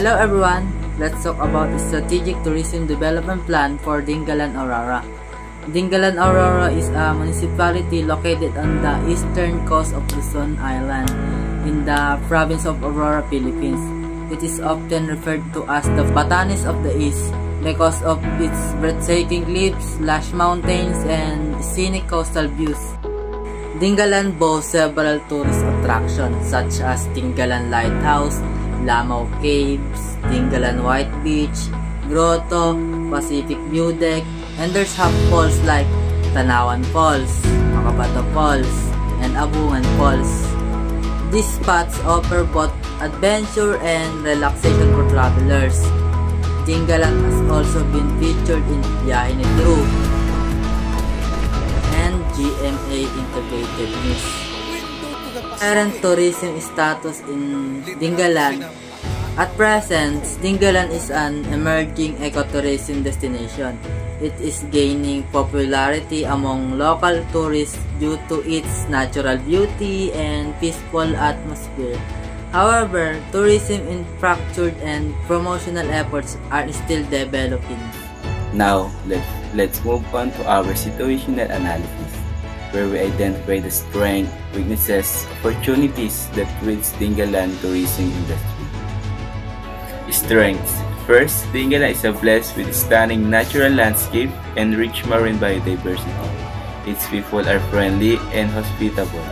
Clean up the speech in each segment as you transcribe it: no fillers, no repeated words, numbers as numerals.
Hello everyone! Let's talk about the Strategic Tourism Development Plan for Dingalan, Aurora. Dingalan, Aurora is a municipality located on the eastern coast of Luzon Island in the province of Aurora, Philippines. It is often referred to as the Batanes of the East because of its breathtaking cliffs, lush mountains, and scenic coastal views. Dingalan boasts several tourist attractions such as Dingalan Lighthouse, Lamao Caves, Dingalan White Beach, Grotto, Pacific View Deck, and there's hot falls like Tanawan Falls, Makabato Falls, and Abungan Falls. These spots offer both adventure and relaxation for travelers. Dingalan has also been featured in Biyahe ni Drew and GMA Integrated News. Current tourism status in Dingalan. At present, Dingalan is an emerging ecotourism destination. It is gaining popularity among local tourists due to its natural beauty and peaceful atmosphere. However, tourism infrastructure and promotional efforts are still developing. Now, let's move on to our situational analysis, where we identify the strengths, weaknesses, opportunities that threats Dingalan tourism industry. Strengths. First, Dingalan is blessed with stunning natural landscape and rich marine biodiversity. Its people are friendly and hospitable,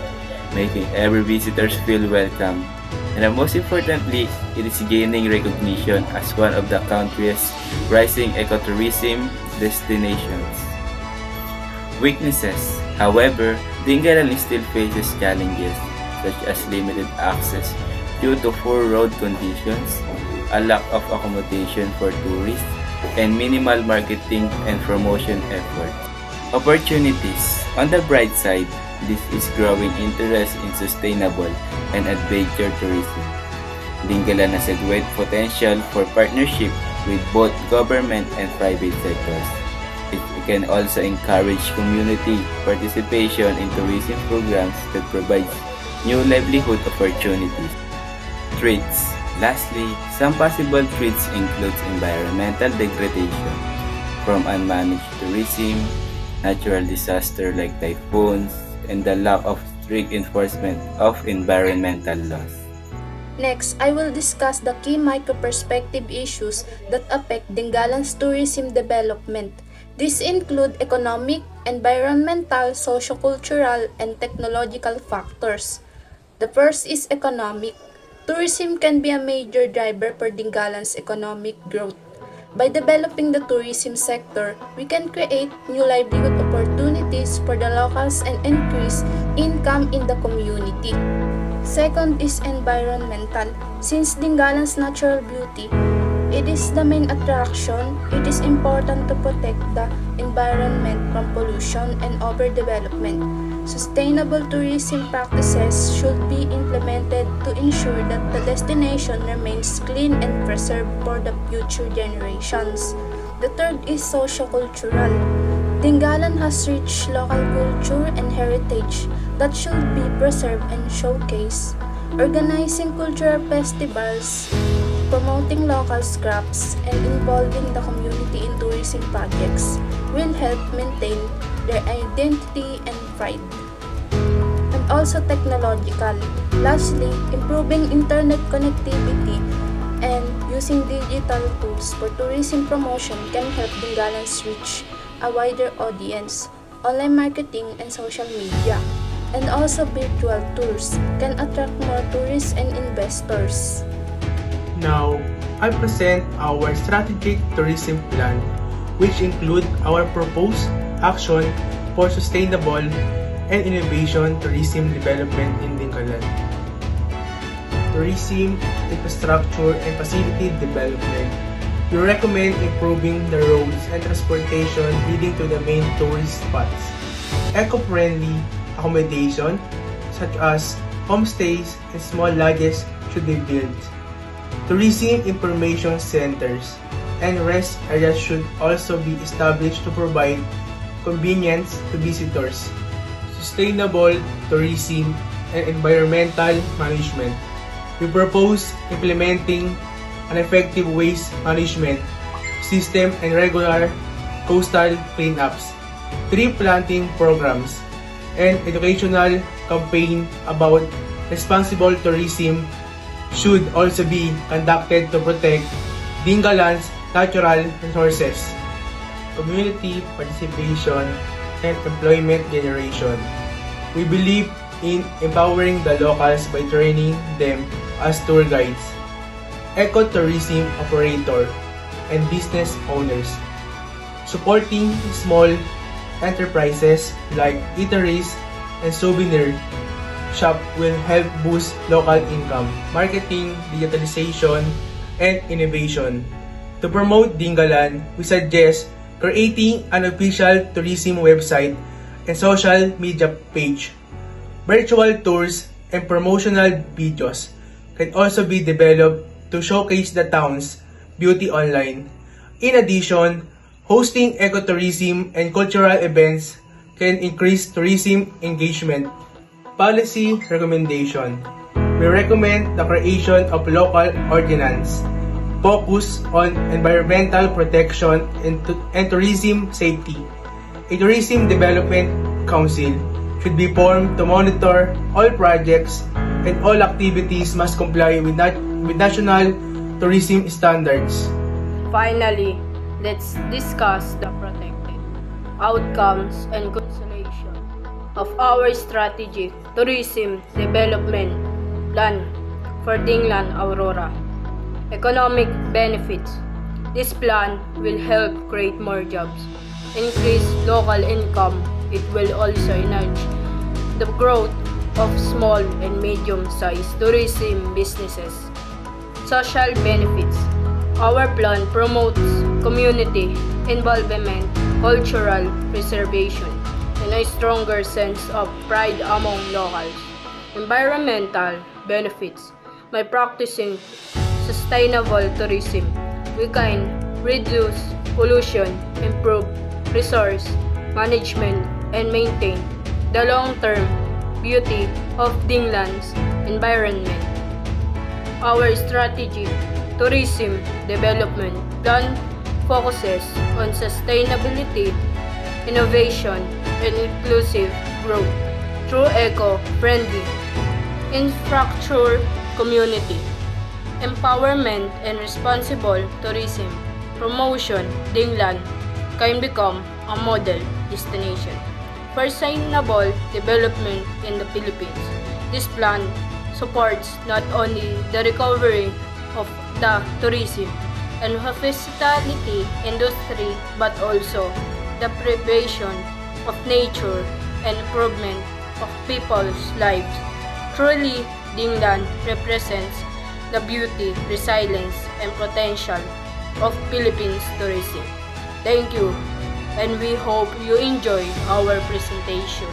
making every visitor feel welcome. And most importantly, it is gaining recognition as one of the country's rising ecotourism destinations. Weaknesses. However, Dingalan still faces challenges such as limited access due to poor road conditions, a lack of accommodation for tourists, and minimal marketing and promotion efforts. Opportunities. On the bright side, this is growing interest in sustainable and adventure tourism. Dingalan has a great potential for partnership with both government and private sectors. It can also encourage community participation in tourism programs that provide new livelihood opportunities. Threats. Lastly, some possible threats include environmental degradation from unmanaged tourism, natural disasters like typhoons, and the lack of strict enforcement of environmental laws. Next, I will discuss the key micro-perspective issues that affect Dingalan's tourism development. These include economic, environmental, socio-cultural, and technological factors. The first is economic. Tourism can be a major driver for Dingalan's economic growth. By developing the tourism sector, we can create new livelihood opportunities for the locals and increase income in the community. Second is environmental. Since Dingalan's natural beauty, it is the main attraction, it is important to protect the environment from pollution and overdevelopment. Sustainable tourism practices should be implemented to ensure that the destination remains clean and preserved for the future generations. The third is socio-cultural. Dingalan has rich local culture and heritage that should be preserved and showcased. Organizing cultural festivals, promoting local crafts, and involving the community in tourism projects will help maintain their identity and pride. And also technological. Lastly, improving internet connectivity and using digital tools for tourism promotion can help Dingalan's reach a wider audience. Online marketing and social media, and also virtual tours can attract more tourists and investors. Now, I present our strategic tourism plan, which include our proposed action for sustainable and innovation tourism development in Dingalan. Tourism, infrastructure, and facility development. We recommend improving the roads and transportation leading to the main tourist spots. Eco-friendly accommodation, such as homestays and small lodges, should be built. Tourism information centers and rest areas should also be established to provide convenience to visitors. Sustainable tourism and environmental management. We propose implementing an effective waste management system and regular coastal cleanups, tree planting programs, and educational campaign about responsible tourism should also be conducted to protect Dingalan's natural resources, community participation, and employment generation. We believe in empowering the locals by training them as tour guides, ecotourism operator, and business owners. Supporting small enterprises like eateries and souvenir shop will help boost local income, marketing, digitalization, and innovation. To promote Dingalan, we suggest creating an official tourism website and social media page. Virtual tours and promotional videos can also be developed to showcase the town's beauty online. In addition, hosting ecotourism and cultural events can increase tourism engagement. Policy recommendation. We recommend the creation of local ordinance focus on environmental protection and tourism safety. A tourism development council should be formed to monitor all projects, and all activities must comply with national tourism standards. Finally, let's discuss the protected outcomes and consolation of our strategic tourism development plan for Dinglan Aurora. Economic benefits. This plan will help create more jobs, increase local income. It will also enhance the growth of small and medium-sized tourism businesses. Social benefits. Our plan promotes community involvement, cultural preservation, and a stronger sense of pride among locals. Environmental benefits. By practicing sustainable tourism, we can reduce pollution, improve resource management, and maintain the long-term beauty of Dinglan's environment. Our strategic tourism development plan focuses on sustainability, innovation, and inclusive growth through eco-friendly infrastructure, community empowerment, and responsible tourism promotion. Dinglan can become a model destination for sustainable development in the Philippines. This plan supports not only the recovery of the tourism and hospitality industry, but also the preservation of nature and improvement of people's lives. Truly, Dinglan represents the beauty, resilience, and potential of Philippines tourism. Thank you, and we hope you enjoy our presentation.